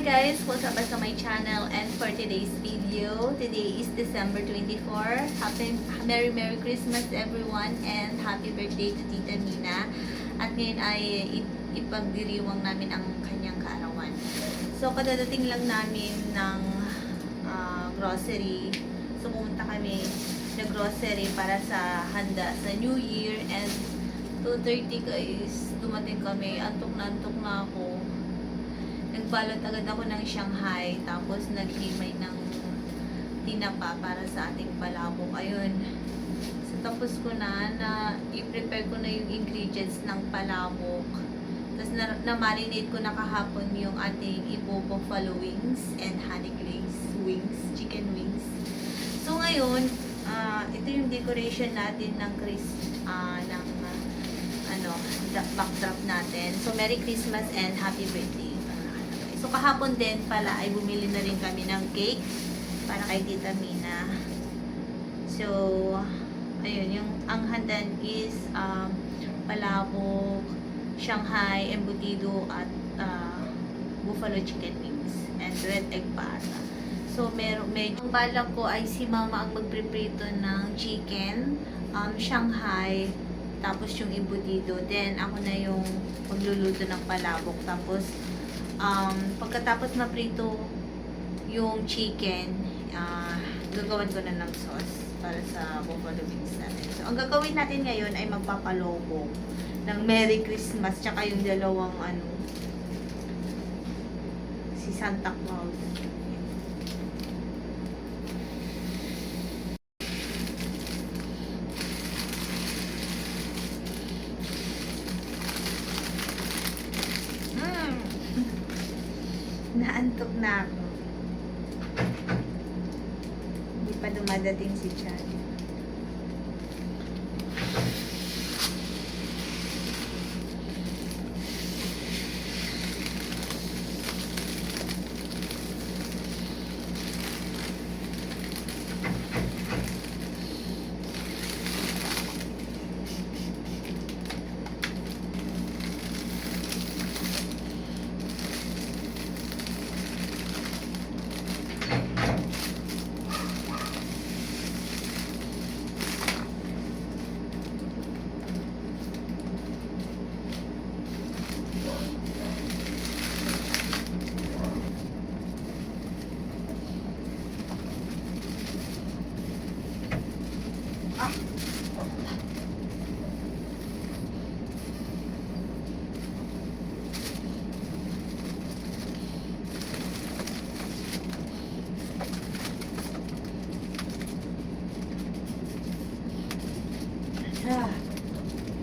guys, welcome back to my channel, and for today's video, today is December 24. Merry Christmas everyone, and happy birthday to Tita Mina. At ngayon ay ipagdiriwang namin ang kanyang kaarawan. So kadadating lang namin ng grocery. So pumunta kami ng grocery para sa handa sa New Year, and 2:30 guys, dumating kami. Antok na ako. Nagbalot agad ako ng Shanghai, tapos naghimay ng tinapa para sa ating palabok. Ayun. So, tapos ko na i-prepare ko na yung ingredients ng palabok. Tapos na-marinate ko na kahapon yung ating Ibo buffalo wings and honey glazed wings, chicken wings. So, ngayon, ito yung decoration natin ng backdrop natin. So, Merry Christmas and Happy Birthday. So, kahapon din pala ay bumili na rin kami ng cake para kay Tita Mina. So, ayun, ang handan is palabok, Shanghai, embutido, at buffalo chicken wings, and red egg pata. So, ang balak ko ay si Mama ang magpreprito ng chicken, Shanghai, tapos yung embutido. Then, ako na yung magluluto ng palabok. Tapos, pagkatapos maprito yung chicken, gagawin ko na ng sauce para sa buffalo wings natin. So, ang gagawin natin ngayon ay magpapalobo ng Merry Christmas, tsaka yung dalawang si Santa Claus. Naantok na ako. Hindi pa dumadating si Chad.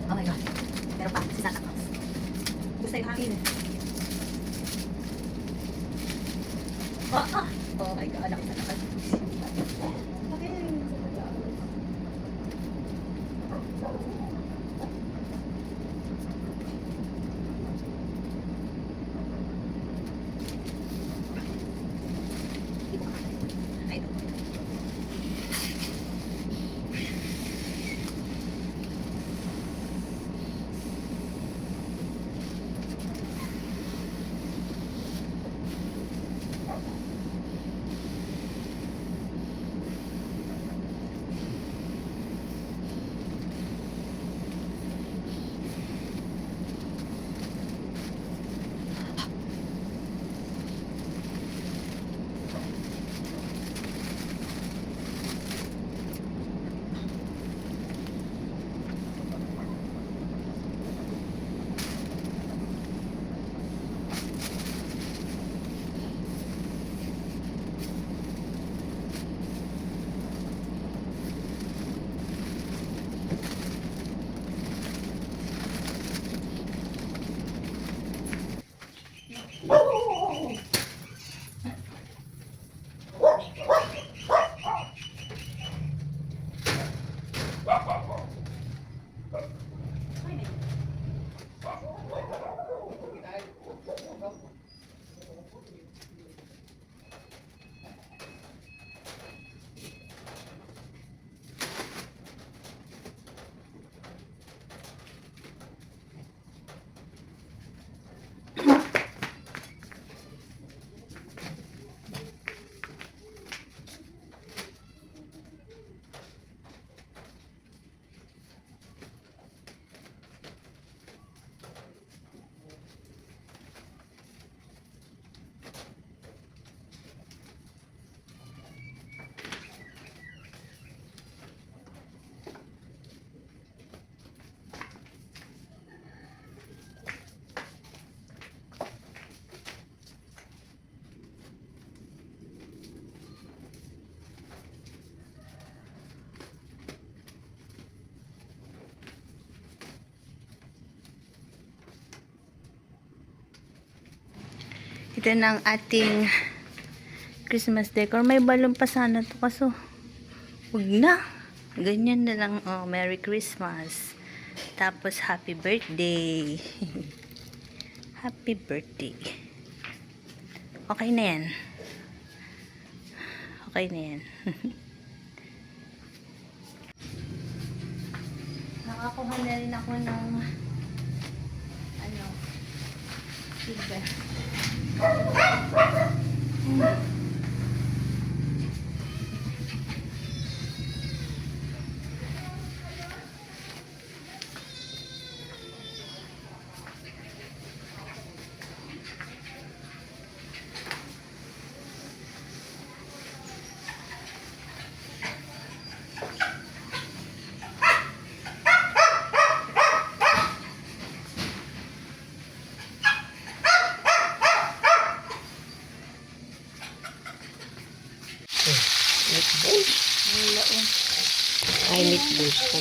Oh my God. Meron pa, si Santa Claus. Gusto yung hangin. Oh my God, ako Santa Claus. Ito na ang ating Christmas decor. May balon pa sana to kaso huwag na. Ganyan na lang. Oh, Merry Christmas. Tapos Happy Birthday. Happy Birthday. Okay na yan. Okay na yan. Nakakuha na rin ako ng tiga. Meatballs. Wala oh. Ay, meatballs ko.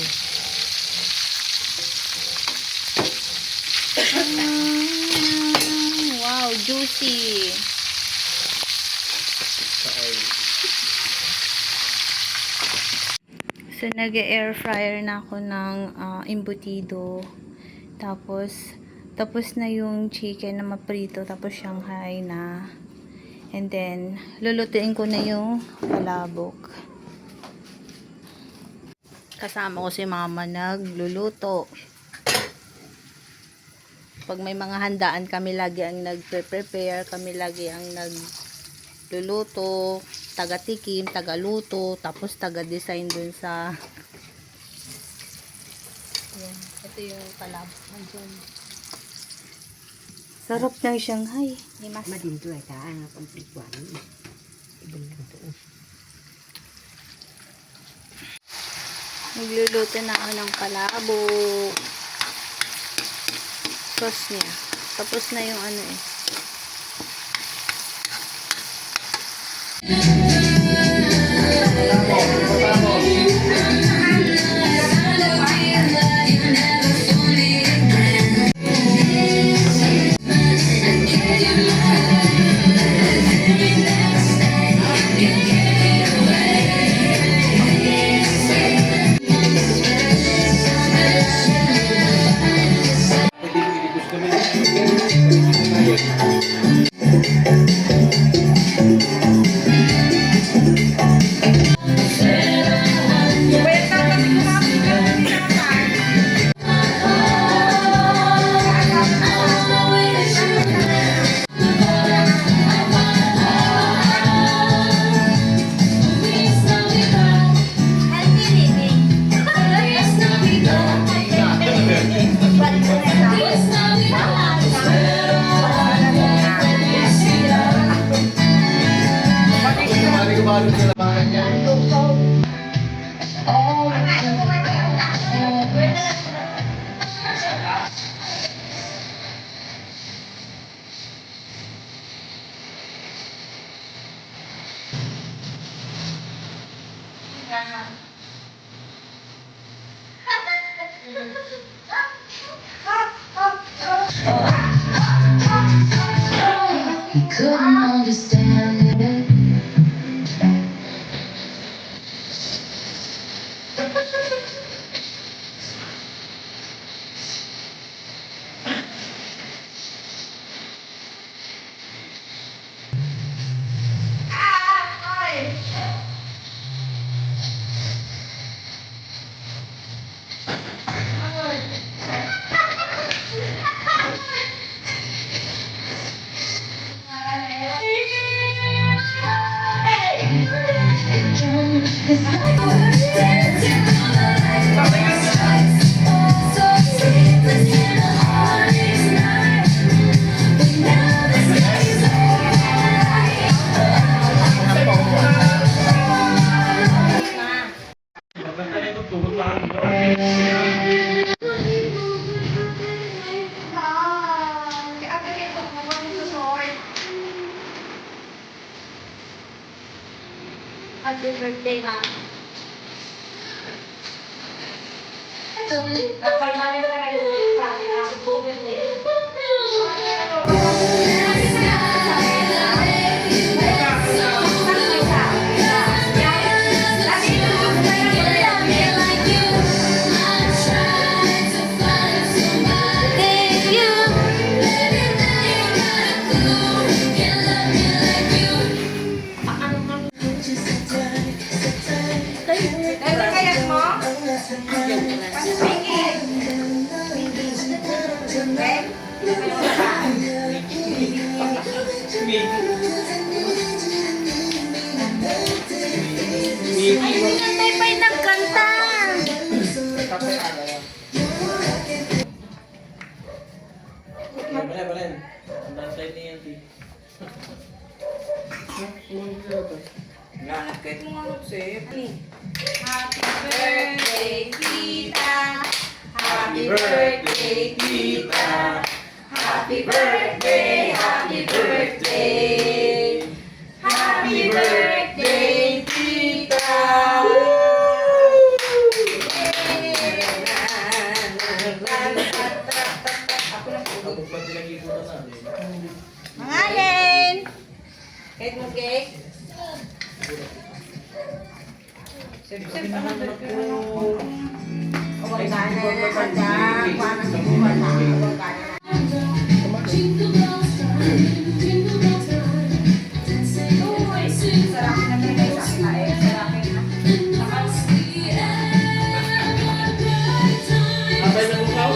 Wow, juicy. So, nag-air fryer na ako ng embutido. Tapos na yung chicken na maprito. Tapos Shanghai na. And then, lulutuin ko na yung palabok. Kasama ko si mama nagluluto. Pag may mga handaan, kami lagi ang nagpe-prepare. Kami lagi ang nagluluto. Taga-tikim, taga-luto. Tapos taga-design dun sa... Yan. Ito yung palabok. Andun. Sarap ng Shanghai. Madinto ay taan ang pagpikuan. Ibang lang ito. Nagluluto na ako ng palabok. Sauce niya. Tapos na yung ano eh. He couldn't understand it. Happy birthday, ma. Happy birthday. Ay, pinatay pa yung nagkanta. Balen. Ang side ni Auntie. Happy birthday, Tita. Happy birthday, Tita. Happy birthday, happy birthday. Happy birthday, Tita. Ako pa pinag-ikutan namin. Mangalin! Cake mo, cake. Sip-sip naman ko. Huwag ka na nakadang. Paano sa buwan na? Huwag ka na. Sarapin na pinagay sa akin na eh. Sarapin na. Abay na bukaw.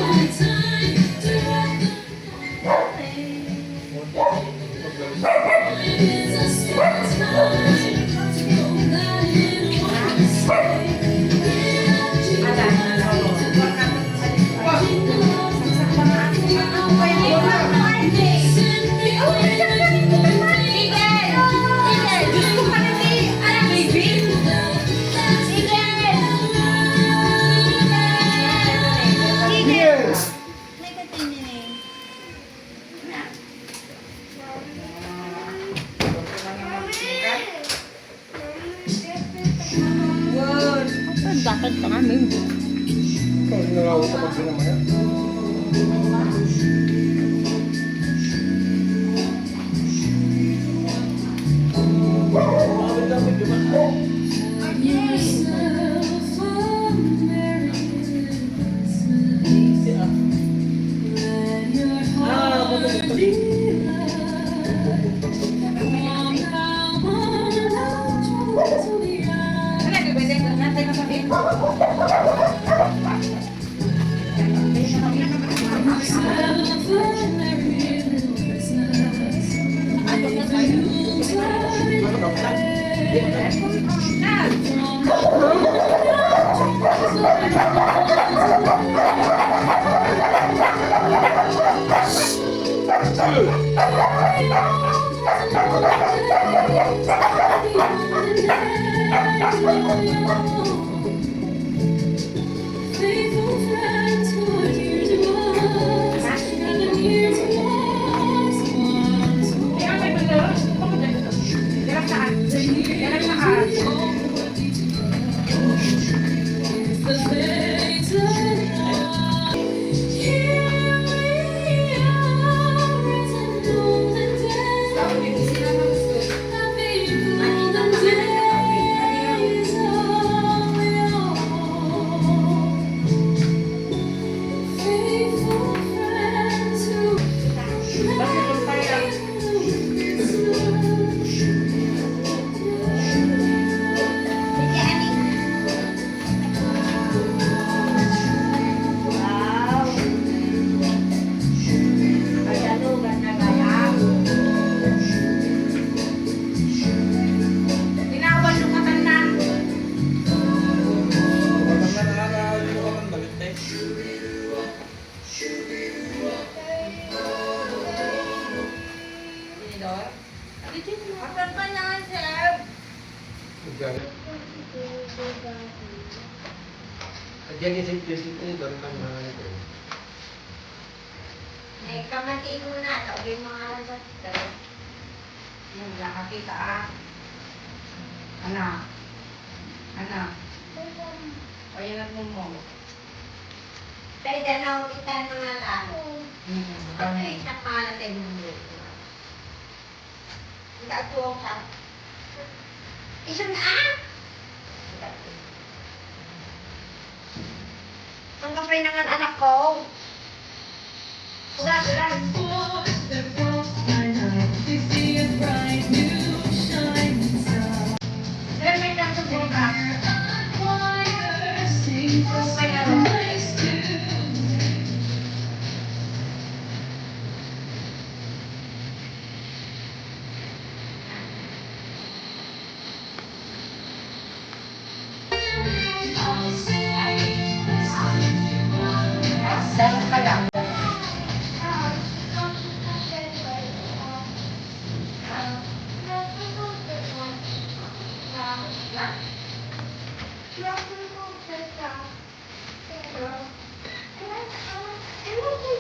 Bakit pa kami? Ikaw, nangawag sa pagsinamaya. Asan pa na, sir? Diyan yung simplicity doon ang mga ito. Eh, kamatiin mo na. Tawagin mo nga lang sa tito. Yung nakakita ah. Anak. Anak. O yan ang mo. Tayo dalaw kita mga lang. Ano isang mga natin mo. Hindi ako sa. Isang ang kapay ng anak ko. Ulan. Then may nasa buka.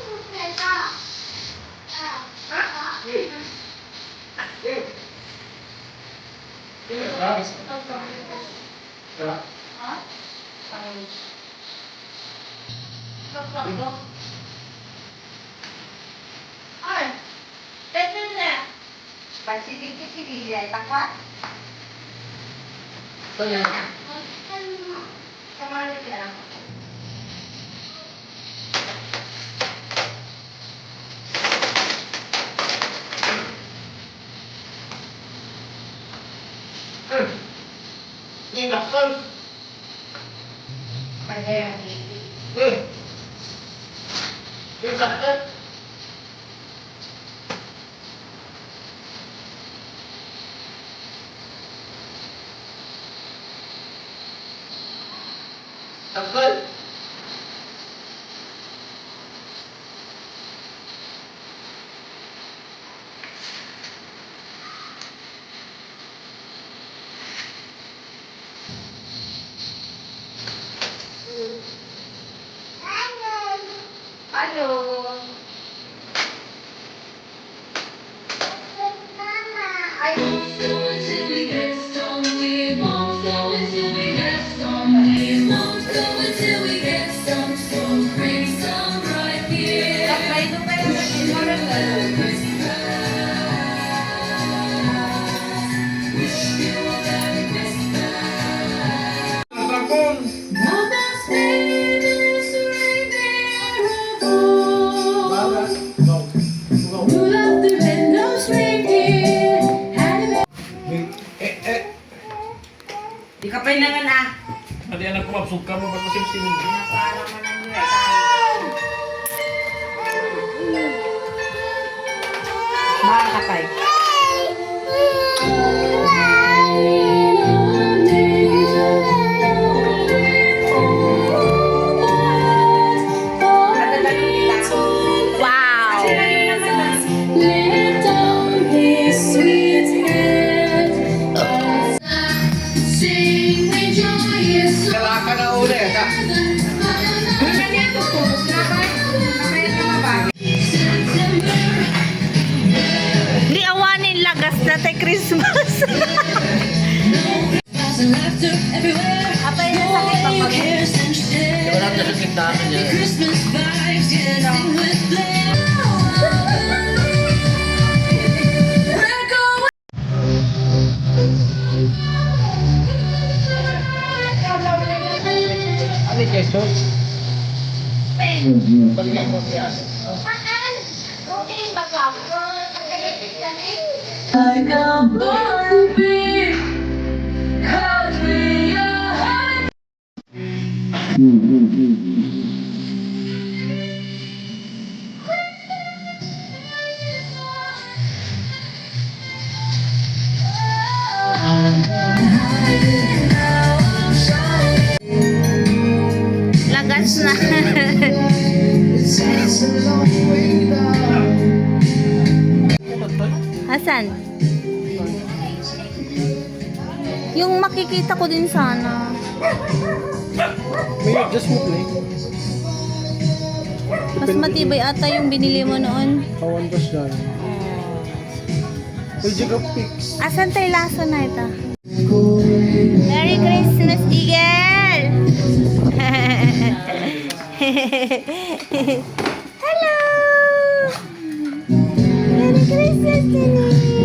Tanggal! Halo. Ay, Until we get some, we won't go until we get some. We won't go until we get some. So bring some right here. sabay doon kayo mag-inom. Wish you a Merry Christmas. Dragon! No bells, babies, reindeer have all. Baga! Go! Go! Rudolph the red-nosed reindeer had a Di ka pa naman ah. Adi anak ko, mabsog ka mo, ba't masimsimin? Para mo nang yun. Makakapay. Wow! Lift up his sweet hand. Sing with joyous Kala ka na uli, ka? September. Di awanin lagas na tay Christmas. And laughter everywhere. Apay na sakit pa No pag- cares and share. Di ba natin sa kintaan niya? Christmas vibes, yeah, sing with Blair. We're going. Ano yung Jesus? Balikan mo siya. Like a Barbie, 'cause we are. Lagas na. Asan? Yung makikita ko din sana. May just mo play. Mas matibay ata yung binili mo noon. Kawan ba siya? Pwede ka fix. Asan tayo laso na ito? Merry Christmas, Eagle! Hello! Merry Christmas, Denise!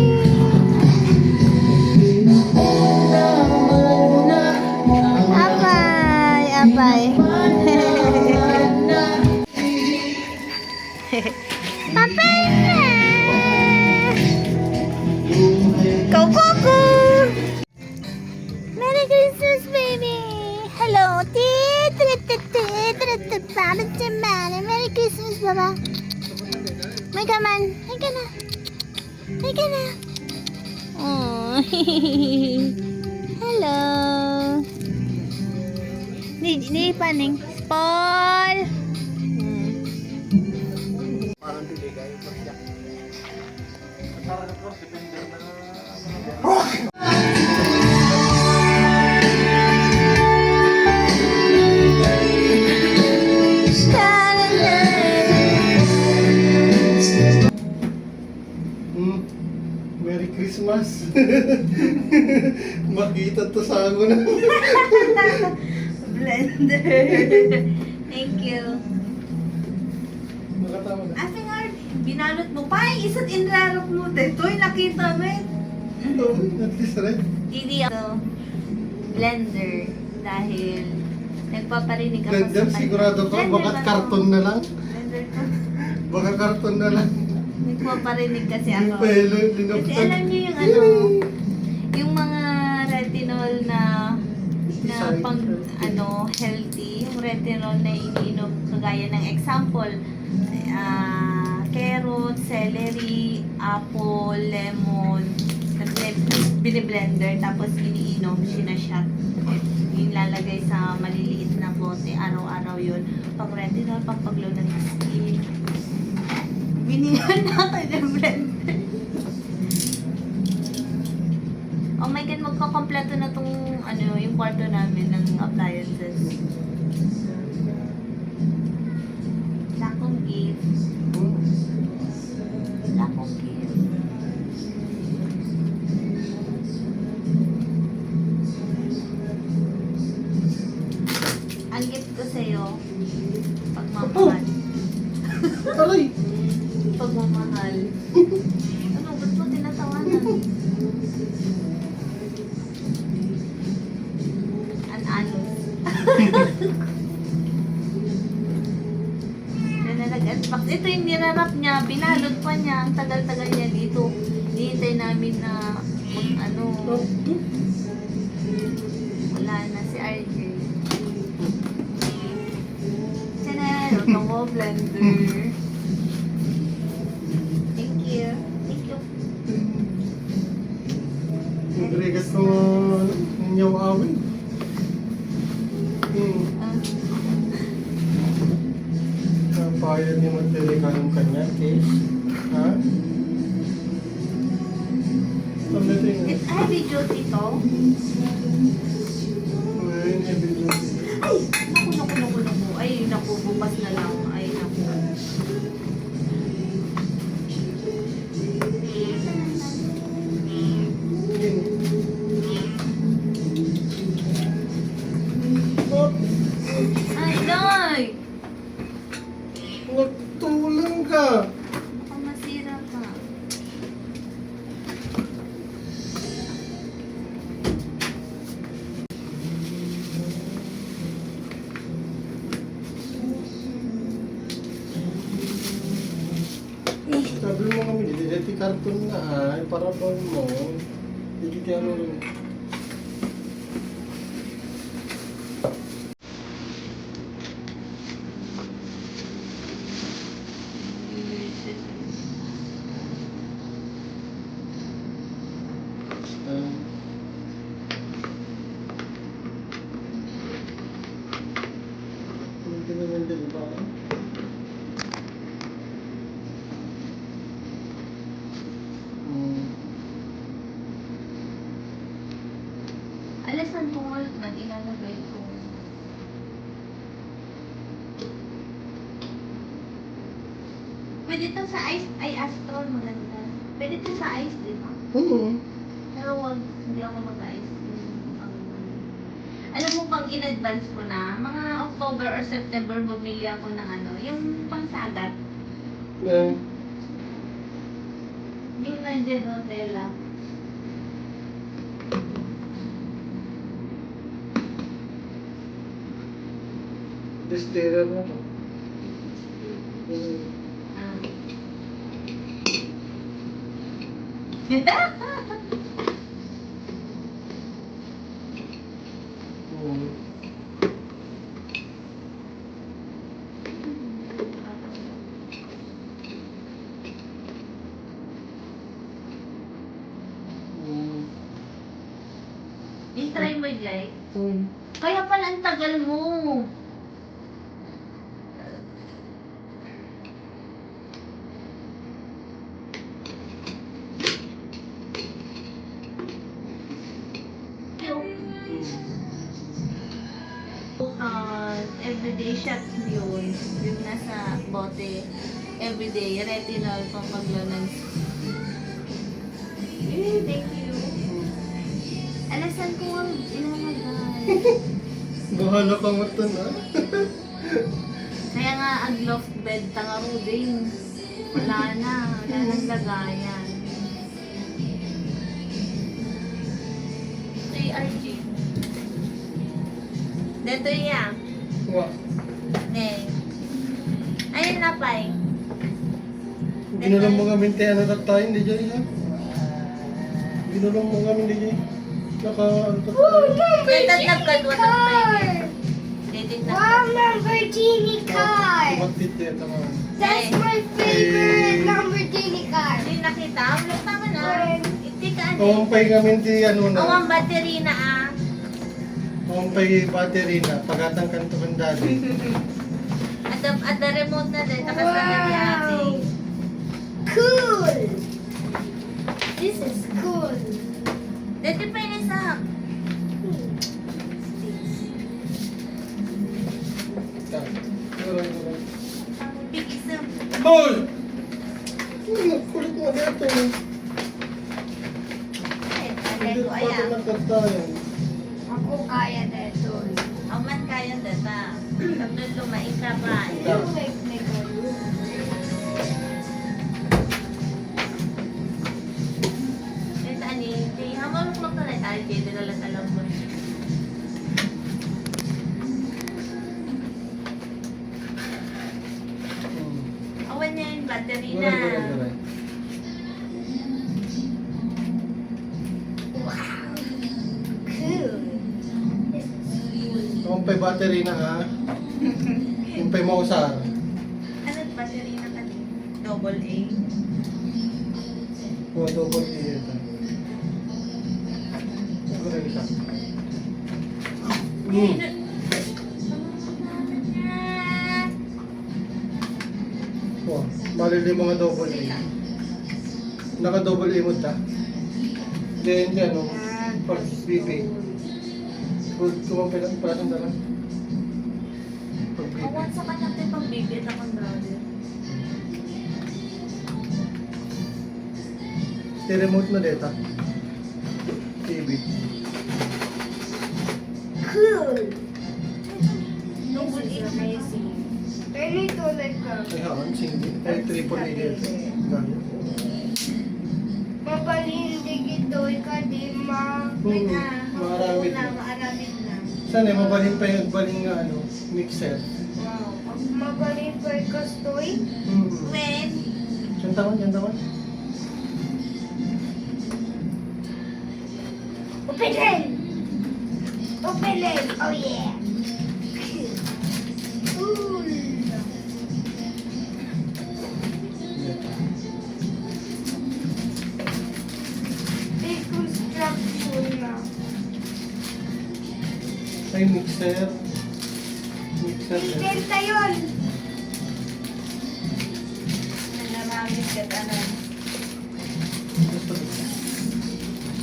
Apay! Apay! Papay na! Koko! Merry Christmas, baby! Hello! Merry Christmas, Baba! May ka man! May ka na! May ka na! Oh. Hello! Di paning. Paul! Parang bigay kayo. Parang of course, depende na. Christmas. Makita to sa ako na. Blender. Thank you. Nakatawa na. Ate nga, binalot mo pa. Isa't inrarap mo. Toy, nakita mo eh. Oh, at least right? Hindi ako blender dahil nagpaparinig ako Blender, kanya. sigurado ka, Blender baka ba to? karton na lang. Blender to. Baka karton na lang. Nagpaparinig kasi Yung ako. pelo, Kasi linuktan. alam niyo yung ano, yung mga retinol na pang healthy, yung retinol na iniinom kagaya ng example, carrot, celery, apple, lemon, biniblender tapos iniinom, sinashot. Nilalagay sa maliliit na bote, araw-araw yun. Pag retinol, pang paglaw ng skin. Binihan natin yung blender. Oh my God, magkakompleto na tong yung kwarto namin ng appliances. Wala akong gift. Wala akong gift. Ang gift ko sa'yo, pagmamahal. Aray! Pagmamahal. Ano, ba't mo tinatawanan? An-anos. Yan na nag-unbox. Ito yung nirarap niya, binalot pa niya. Ang tagal-tagal niya dito. Hinihintay namin na wala na si RJ. Tiyan, ito ko, blender. Thank you. Thank you. Nagregas ko ninyaw awin. Ah, Napayad ni Magdalika ng kanya, case. Ha? Ano ito yun? it's heavy duty to. Ay, nabigyan. Ay! Naku. Ay, naku, bukas na lang. Ay, naku. Oh, Ay, Noy! nagtulang ka. Baka masira ka. Sabi mo kami, dito karton na ay, para ba mo? Hindi kaya mo rin. Hindi naman din ba? Alasan mo man ilalagay ko. Pwede to sa ice, ay Astral maganda. Pwede to sa ice, di ba? Pero wag, hindi ako mag-ice. Alam mo, pag in-advance ko na, mga October or September, bumili ako ng yung pangsagat. Yung nandiyan Nutella. Distera na ako. I-try mo, Jai. Kaya pala ang tagal mo. Everyday shot yun. Yung nasa bote. Everyday. Retinol pang paglaw ng Thank you. Alasan ko ang ilalagay. Bahala ka mo ito na. Kaya nga, ang loft bed, tangaro din. Wala na. Wala nang lagayan. Hey, RG. Dito yan. Wa. Ne. Ayun na, Pai. Ginulong mo kami tayo na tayo, hindi dyan ha? Ginulong mo kami hindi dyan. Naka, ano to tayo? Tatatag ka, Pai. Wow, Lamborghini car! Magtit dito ka. That's my favorite Lamborghini car. Hindi nakita. Wala tama na. Hindi ka Kawampay kami di ano na. ang battery na ah. Kawampay battery na. Pagatang kanto kan dati. At the remote na din. Nakasabi ni ate. Cool! This is cool. Dito pa yun sa big exam. Boy! Kulit mo dito. Hindi Ko pa ayan. ito nagkatayan. Ako kaya dito. Ang man kaya data. Tapos lumain ka pa. You make me go. Ito ani. Di hamal ko na rin. Ay, di nila alam mo. Awan niya yung battery na. Cool. Kawampay battery na ha. Kawampay mo usar. Ano battery na kani? Double A. O, double A ito. Siguro isa. O, malili mga double A. Naka double A mo ta. Then, yan o. Pag BP. Kumampay lang, parang dala. Pag BP. Awan sa kanya tayo pang bibit akong brother. Si remote na data. TV. Cool. Double A na kayo. Pero ito like Ay, hawan, single. Ay, triple A data. Gano'n. mapalindig ito ka di ma. Wait na. Maaramid Na, na. maaramid na. Sana mabalin pa yung baling nga ano, mixer. Wow. Mabalin pa ka stoy. When? Saan taon? Open it! Open it! Oh yeah! Cool! Big construction na. Ay, mixer. Mixer. Benta yun! Nanaramid ka na.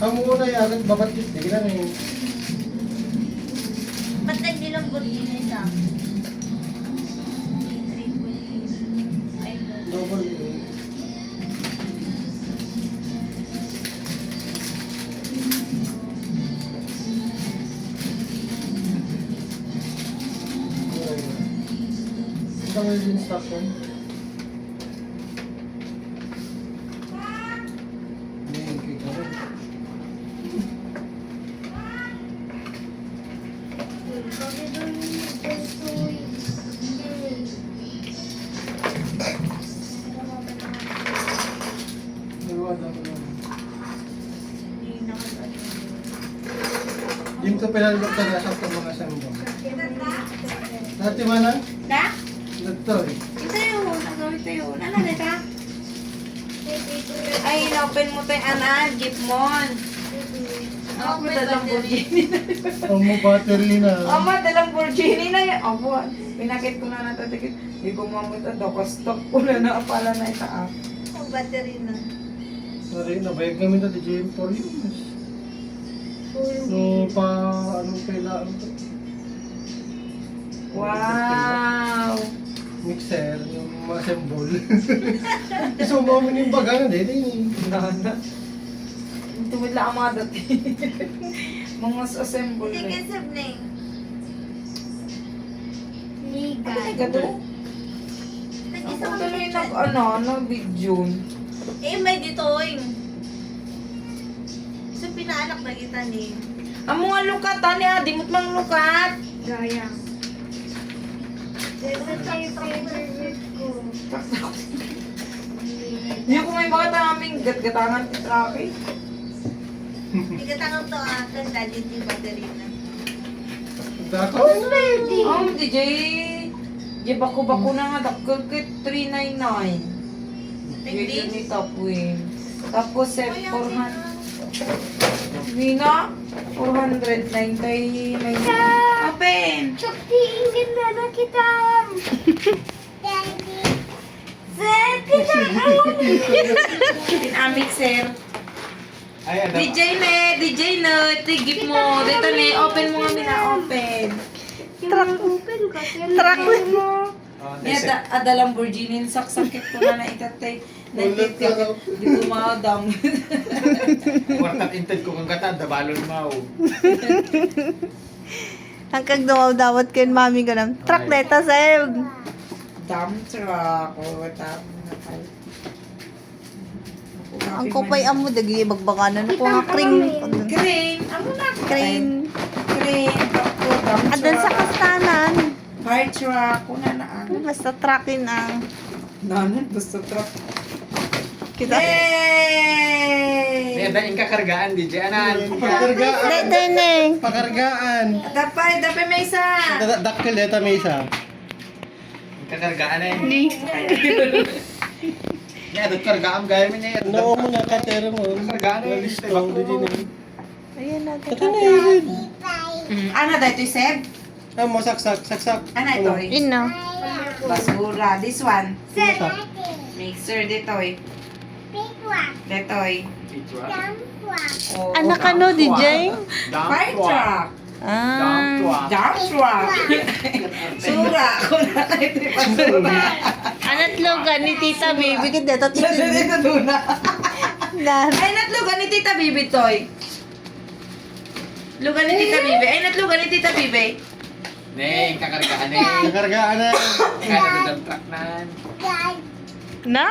Ang muna yan, babatit. Hindi na rin. Ba't nagdilambot yun isa? Ay, Double A. Ito nga yung instruction. Hindi, kaya ka rin. Bakit doon yung stoy? Nagawa na ako naman. hindi nakasal. Dito pinalabot ka na sa mga sambong. Dati man na? Da? Dito eh. Ito yun. Nagawin tayo. Ano na ka? Ay, in-open mo tayo, Ana. Jeep mon. Ako may Lamborghini. Ang mo battery na. Ama, dalang Lamborghini na yan. Abo, pinakit ko na natatikit. Hindi ko mamunta daw. Kastok ko na naapala na itaak. Ang battery na. Nari, nabayag kami na di Jim for years. No, pa, anong kailangan to? Wow! Mixer, yung ma-assemble. So, mo yung baga na din. Nana. Tumid lang ang mga dati. Mga assemble Hindi na. ka sabling. Ano ka to? Ako tuloy video. Eh, may dito, oy. So, pinaanak na kita ni. Ang mga lukat, tani ha, di mo't mang lukat. Gaya. Hindi ko may mga aming gat-gatangan ti traffic. Hindi ka tangang to, Tanda dito yung battery na. DJ. Di bako-bako na nga, dakil kit 399. Ganyan ni Tapwin. Tapos set 400. Hindi nga, 499. Open! Pinamik, sir. Ay, ano? DJ ne, tigip mo. Dito ne, open mo nga mina, open. Truck mo. Oh, Yan, ada Lamborghini, saksakit ko na itatay. Nagtitik, di ko maadam. Kwartat inted ko kang gata, dabalon mo. Hanggang dawaw-dawat kayo, mami ko ng truck neta, sir. Dump truck. O, tap na tayo. Ang kupay amo, dagi magbakanan ako nga crane. Crane. Ano na? Crane. Crane. Ako, dump truck. Adan sa kastanan. Fire truck. Kuna na ang. Basta truckin ang. Nanon, basta truck. Kita. Yay! May adain kakargaan, DJ. Anan? Pakargaan. Dito ne. Pakargaan. Dapay may isa. Dakil deta may isa. Kakargaan eh. Yan, doon kargaan gaya mo niya. Oo mo nga katero mo. Kargaan eh. Listong di din eh. Ayan natin. Ito na yun. Ano dito, Seb? Ah, mo saksak. Ano ito? Yun na. Basura. This one. Saksak. Mixer dito eh. Dito eh. Oh, Anak ano, DJ? Fire truck. Ah. Dump truck. Sura. Kuna na ito yung basura. Anatlogan ni Tita Baby. Kita dito, Tita Baby. Dito doon na. Dan. Ay, natlugan ni Tita Bibi, Toy. Lugan ni Tita Bibi. Ay, natlugan ni Tita Bibi. Neng, kakargaan eh. Nakargaan na. Kaya na doon truck na. Na?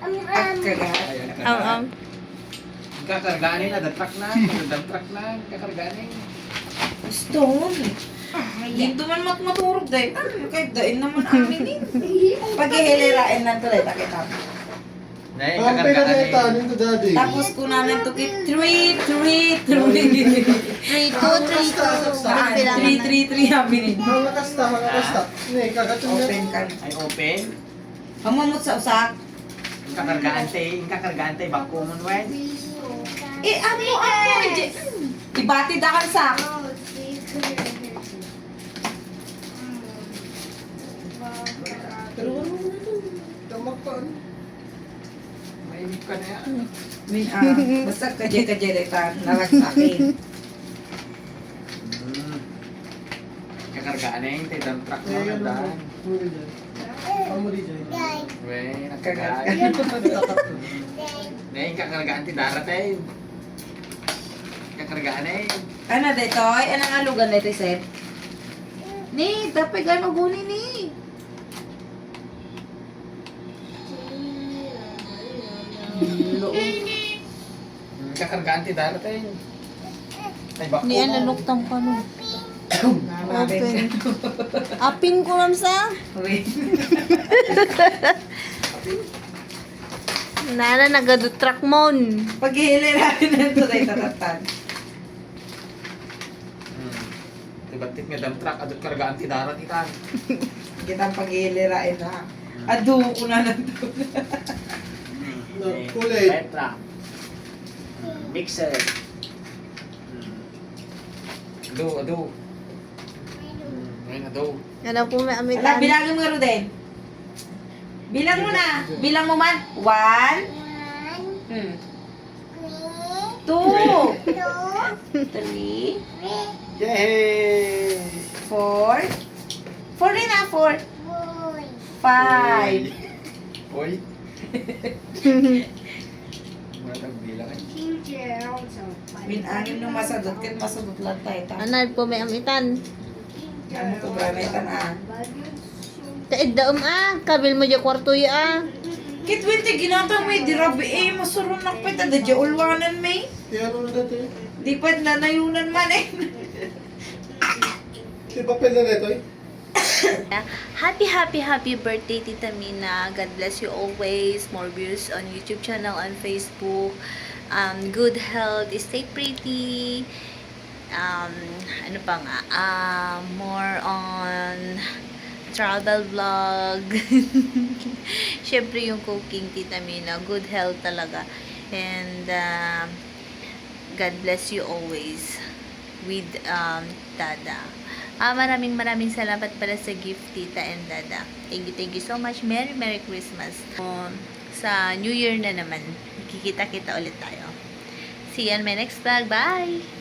At kagat. Um. Kakargaan eh, na truck na. Doon truck na. Kakargaan eh. Stone. Dito man maturog dahil. Ano, kahit dahin naman amin eh. Pag-ihilirain na tuloy, nakita mo. Neng, Ang kakargaan eh. pinaneta nito daddy. Tapos kunanan to kit 3. 3, 2, 3, 2. Saan? 3 sabi ni. Mga kasta. Ne, kagatin Open na. ka. Ay, open. Pamamot sa usak. Yung kakargaan tayo, bako mo nuwen. Eh, ano? Ibatid akan sa. Pero ano na ito? Tamak pa. Mainip ka na yan. Basta kadya-kadya nalagsakin. Kakargaan eh, tayo doon truck na. Eh, ano Gandaan. mo? Amo di dyan. Wey, nakagaan. Neng, kakargaan tayo darat eh. Kakargaan eh. Ano dito? Ano nga lugan dito, Seb? Ni, dapat gano'n guni ni. Kakargaan tayo darat eh. Ay, bako Ni mo. analuktang ka no. Open. Open. Apin ko lang sa. Wait. Nana, nagado-truck mon. Pag-ihilirahin na ito tayo tatatan. Tibatit nga dam truck, adot kargaan tayo darat itan. Kitang pag-ihilirahin na. Ado ko na nandun. No, kulay. Petra. Mixer. Ado. Ayun, ado. Ano po may Ala, amitan. bilangin mo nga, Ruden. Bilang mo na. Bilang mo man. 1. 2. 3. Yay! 4. 4 rin na, 4. 5. Oy. Wala kang bilang eh. Min-anim nung masadot, kahit masadot lang tayo. Anay po may amitan. Ano ko ba may tanaan? Taig daom kabil mo dya kwarto ya Kit winti ginatang may dirabi masurun nakpit ada dya ulwanan may. Kaya ano na dati? Di pa nanayunan man eh. Di papel na neto eh. Happy birthday Tita Mina. God bless you always. More views on YouTube channel and Facebook. Good health. Stay pretty. Ano pa nga? More on travel vlog. Syempre yung cooking Tita Mina. Good health talaga. And God bless you always with Dada. Maraming salamat pala sa gift, Tita and Dada. Thank you so much. Merry Christmas. Sa New Year na naman, kikita-kita ulit tayo. See you on my next vlog. Bye!